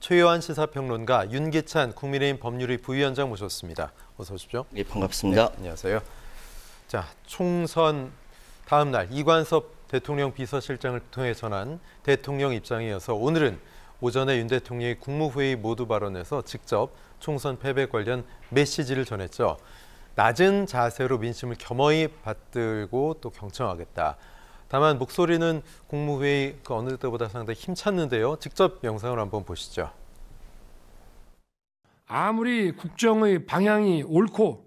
최요한 시사평론가, 윤기찬 국민의힘 법률위 부위원장 모셨습니다. 어서 오십시오. 네, 반갑습니다. 네, 안녕하세요. 자, 총선 다음 날 이관섭 대통령 비서실장을 통해 전한 대통령 입장에 이어서 오늘은 오전에 윤 대통령이 국무회의 모두 발언에서 직접 총선 패배 관련 메시지를 전했죠. 낮은 자세로 민심을 겸허히 받들고 또 경청하겠다. 다만 목소리는 국무회의 그 어느 때보다 상당히 힘찼는데요. 직접 영상을 한번 보시죠. 아무리 국정의 방향이 옳고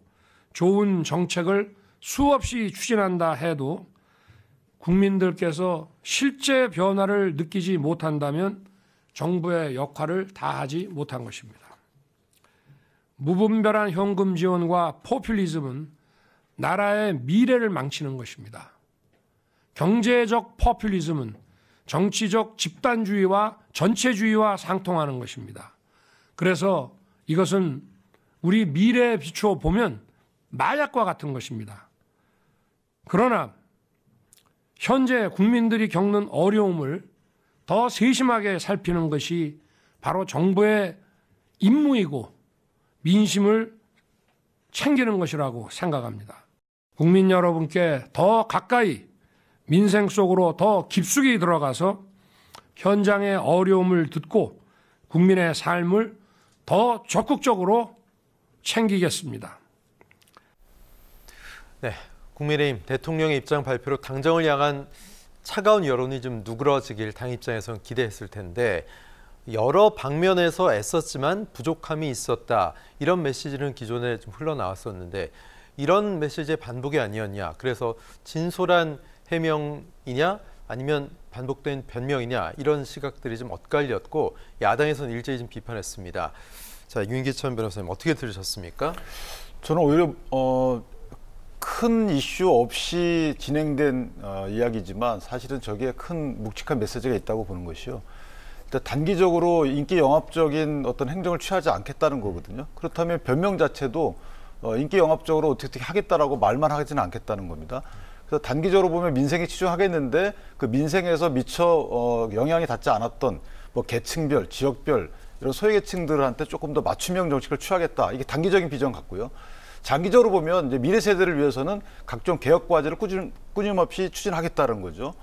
좋은 정책을 수없이 추진한다 해도 국민들께서 실제 변화를 느끼지 못한다면 정부의 역할을 다하지 못한 것입니다. 무분별한 현금 지원과 포퓰리즘은 나라의 미래를 망치는 것입니다. 경제적 포퓰리즘은 정치적 집단주의와 전체주의와 상통하는 것입니다. 그래서 이것은 우리 미래에 비추어 보면 마약과 같은 것입니다. 그러나 현재 국민들이 겪는 어려움을 더 세심하게 살피는 것이 바로 정부의 임무이고 민심을 챙기는 것이라고 생각합니다. 국민 여러분께 더 가까이 민생 속으로 더 깊숙이 들어가서 현장의 어려움을 듣고 국민의 삶을 더 적극적으로 챙기겠습니다. 네, 국민의힘 대통령의 입장 발표로 당정을 향한 차가운 여론이 좀 누그러지길 당 입장에서는 기대했을 텐데 여러 방면에서 애썼지만 부족함이 있었다. 이런 메시지는 기존에 좀 흘러나왔었는데 이런 메시지의 반복이 아니었냐. 그래서 진솔한 해명이냐 아니면 반복된 변명이냐 이런 시각들이 좀 엇갈렸고 야당에서는 일제히 좀 비판했습니다. 자, 윤기찬 변호사님 어떻게 들으셨습니까? 저는 오히려 큰 이슈 없이 진행된 이야기지만 사실은 저기에 큰 묵직한 메시지가 있다고 보는 것이요. 일단 단기적으로 인기 영합적인 어떤 행정을 취하지 않겠다는 거거든요. 그렇다면 변명 자체도 인기 영합적으로 어떻게 하겠다라고 말만 하지는 않겠다는 겁니다. 그래서 단기적으로 보면 민생에 치중하겠는데 그 민생에서 미처 영향이 닿지 않았던 뭐 계층별, 지역별 이런 소외계층들한테 조금 더 맞춤형 정책을 취하겠다. 이게 단기적인 비전 같고요. 장기적으로 보면 이제 미래 세대를 위해서는 각종 개혁 과제를 끊임없이 추진하겠다는 거죠.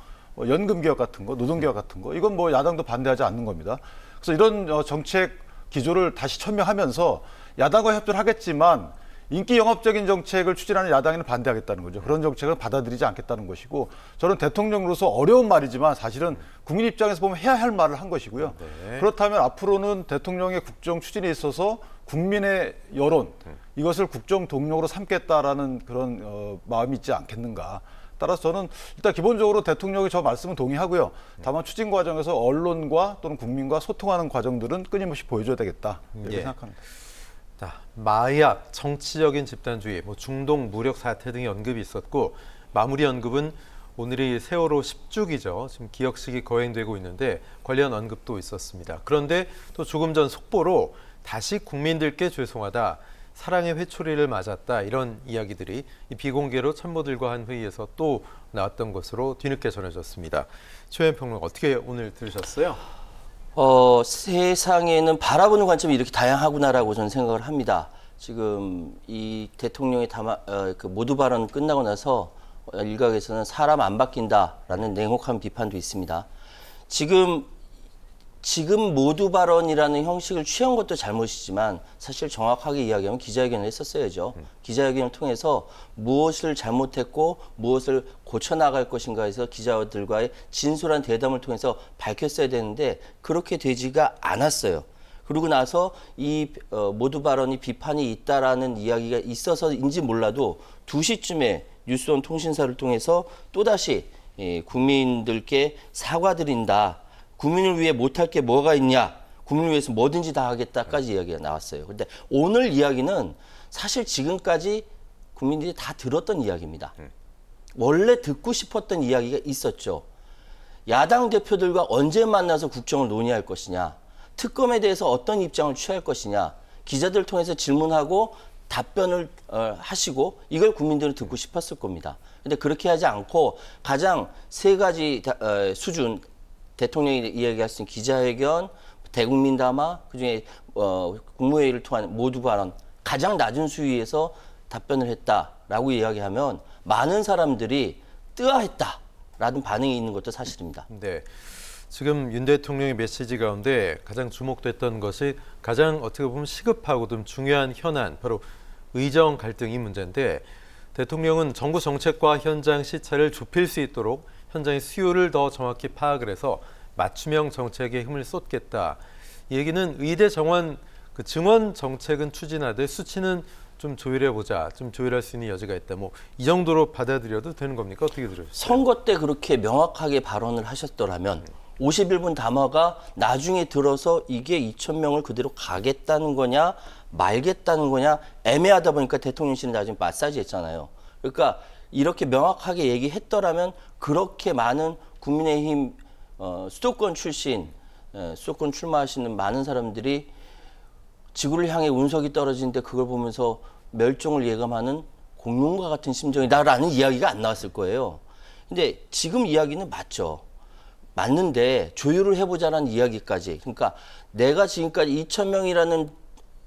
연금 개혁 같은 거, 노동 개혁 같은 거, 이건 뭐 야당도 반대하지 않는 겁니다. 그래서 이런 정책 기조를 다시 천명하면서 야당과 협조를 하겠지만 인기 영합적인 정책을 추진하는 야당에는 반대하겠다는 거죠. 그런 정책을 받아들이지 않겠다는 것이고, 저는 대통령으로서 어려운 말이지만 사실은 국민 입장에서 보면 해야 할 말을 한 것이고요. 네. 그렇다면 앞으로는 대통령의 국정 추진에 있어서 국민의 여론, 이것을 국정 동력으로 삼겠다라는 그런 마음이 있지 않겠는가. 따라서 저는 일단 기본적으로 대통령의 저 말씀은 동의하고요. 다만 추진 과정에서 언론과 또는 국민과 소통하는 과정들은 끊임없이 보여줘야 되겠다. 이렇게 생각합니다. 자, 마약, 정치적인 집단주의, 중동 무력 사태 등의 언급이 있었고 마무리 언급은 오늘이 세월호 10주기죠. 지금 기억식이 거행되고 있는데 관련 언급도 있었습니다. 그런데 또 조금 전 속보로 다시 국민들께 죄송하다. 사랑의 회초리를 맞았다. 이런 이야기들이 이 비공개로 참모들과 한 회의에서 또 나왔던 것으로 뒤늦게 전해졌습니다. 최현 평론가 어떻게 오늘 들으셨어요? 세상에는 바라보는 관점이 이렇게 다양하구나라고 저는 생각을 합니다. 지금 이 대통령의 모두 발언 끝나고 나서 일각에서는 사람 안 바뀐다라는 냉혹한 비판도 있습니다. 지금 모두 발언이라는 형식을 취한 것도 잘못이지만 사실 정확하게 이야기하면 기자회견을 했었어야죠. 기자회견을 통해서 무엇을 잘못했고 무엇을 고쳐나갈 것인가 해서 기자들과의 진솔한 대담을 통해서 밝혔어야 되는데 그렇게 되지가 않았어요. 그러고 나서 이 모두 발언이 비판이 있다라는 이야기가 있어서인지 몰라도 2시쯤에 뉴스원 통신사를 통해서 또다시 국민들께 사과드린다. 국민을 위해 못할 게 뭐가 있냐. 국민을 위해서 뭐든지 다 하겠다까지 이야기가 나왔어요. 그런데 오늘 이야기는 사실 지금까지 국민들이 다 들었던 이야기입니다. 원래 듣고 싶었던 이야기가 있었죠. 야당 대표들과 언제 만나서 국정을 논의할 것이냐. 특검에 대해서 어떤 입장을 취할 것이냐. 기자들 통해서 질문하고 답변을 하시고 이걸 국민들은 듣고 싶었을 겁니다. 그런데 그렇게 하지 않고 가장 3가지 수준 대통령이 이야기할 수 있는 기자회견, 대국민 담화, 그중에 국무회의를 통한 모두 발언 가장 낮은 수위에서 답변을 했다라고 이야기하면 많은 사람들이 뜨아했다라는 반응이 있는 것도 사실입니다. 네. 지금 윤 대통령의 메시지 가운데 가장 주목됐던 것이 가장 어떻게 보면 시급하고 좀 중요한 현안, 바로 의정 갈등 이 문제인데, 대통령은 정부 정책과 현장 시차를 좁힐 수 있도록 현장의 수요를 더 정확히 파악을 해서 맞춤형 정책에 힘을 쏟겠다. 이 얘기는 의대 정원 그 증원 정책은 추진하되 수치는 좀 조율해보자, 좀 조율할 수 있는 여지가 있다. 뭐 이 정도로 받아들여도 되는 겁니까? 어떻게 들으셨어요? 선거 때 그렇게 명확하게 발언을 하셨더라면 51분 담화가 나중에 들어서 이게 2,000명을 그대로 가겠다는 거냐 말겠다는 거냐 애매하다 보니까 대통령실은 나중에 마사지 했잖아요. 그러니까 이렇게 명확하게 얘기했더라면 그렇게 많은 국민의힘 수도권 출신, 수도권 출마하시는 많은 사람들이 지구를 향해 운석이 떨어지는데 그걸 보면서 멸종을 예감하는 공룡과 같은 심정이다라는 이야기가 안 나왔을 거예요. 근데 지금 이야기는 맞죠. 맞는데 조율을 해보자라는 이야기까지. 그러니까 내가 지금까지 2,000명이라는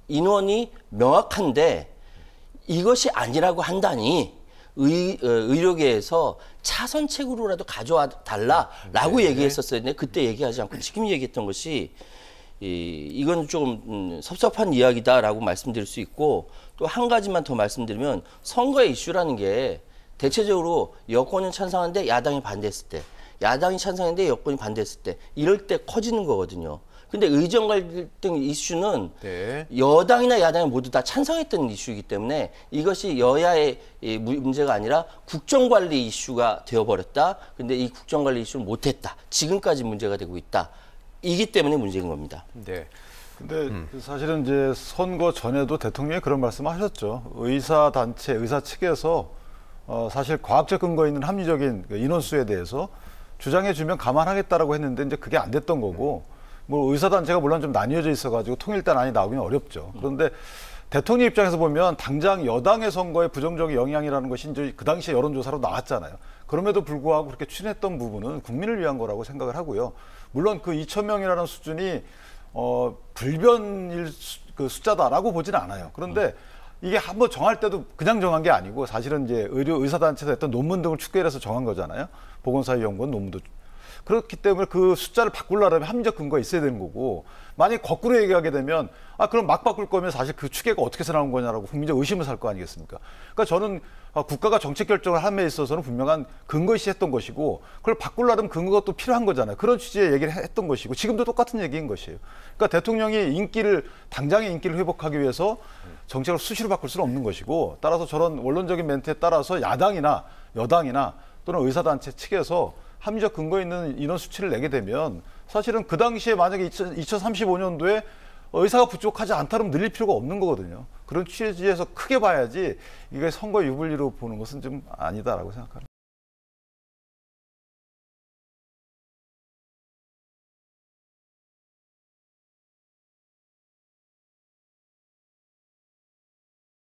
인원이 명확한데 이것이 아니라고 한다니 의료계에서 차선책으로라도 가져와 달라라고 네. 얘기했었어요. 근데 그때 얘기하지 않고 지금 얘기했던 것이 이건 조금 섭섭한 이야기다라고 말씀드릴 수 있고, 또 한 가지만 더 말씀드리면 선거의 이슈라는 게 대체적으로 여권은 찬성하는데 야당이 반대했을 때, 야당이 찬성했는데 여권이 반대했을 때 이럴 때 커지는 거거든요. 근데 의정 갈등 이슈는 네. 여당이나 야당이 모두 다 찬성했던 이슈이기 때문에 이것이 여야의 문제가 아니라 국정관리 이슈가 되어버렸다. 근데 이 국정관리 이슈를 못했다. 지금까지 문제가 되고 있다. 이기 때문에 문제인 겁니다. 네. 근데 사실은 이제 선거 전에도 대통령이 그런 말씀을 하셨죠. 의사 단체, 의사 측에서 사실 과학적 근거 있는 합리적인 인원수에 대해서 주장해 주면 감안하겠다라고 했는데 이제 그게 안 됐던 거고, 뭐 의사 단체가 물론 좀 나뉘어져 있어가지고 통일단안이 나오기는 어렵죠. 그런데 대통령 입장에서 보면 당장 여당의 선거에 부정적 영향이라는 것이 이제 그 당시에 여론조사로 나왔잖아요. 그럼에도 불구하고 그렇게 추진했던 부분은 국민을 위한 거라고 생각을 하고요. 물론 그 2,000명이라는 수준이 불변일 그 숫자다라고 보지는 않아요. 그런데 이게 한번 정할 때도 그냥 정한 게 아니고 사실은 이제 의사단체에서 했던 논문 등을 축계해서 정한 거잖아요. 보건사회연구원 논문도. 그렇기 때문에 그 숫자를 바꾸려면 합리적 근거가 있어야 되는 거고, 만약에 거꾸로 얘기하게 되면 그럼 막 바꿀 거면 사실 그 추계가 어떻게 해서 나온 거냐라고 국민적 의심을 살 거 아니겠습니까? 그러니까 저는 국가가 정책 결정을 함에 있어서는 분명한 근거이시 했던 것이고, 그걸 바꾸려면 근거가 또 필요한 거잖아요. 그런 취지의 얘기를 했던 것이고, 지금도 똑같은 얘기인 것이에요. 그러니까 대통령이 당장의 인기를 회복하기 위해서 정책을 수시로 바꿀 수는 없는 것이고, 따라서 저런 원론적인 멘트에 따라서 야당이나 여당이나 또는 의사단체 측에서 합리적 근거 있는 인원 수치를 내게 되면 사실은 그 당시에 만약에 2035년도에 의사가 부족하지 않다면 늘릴 필요가 없는 거거든요. 그런 취지에서 크게 봐야지 이게 선거 유불리로 보는 것은 좀 아니다라고 생각합니다.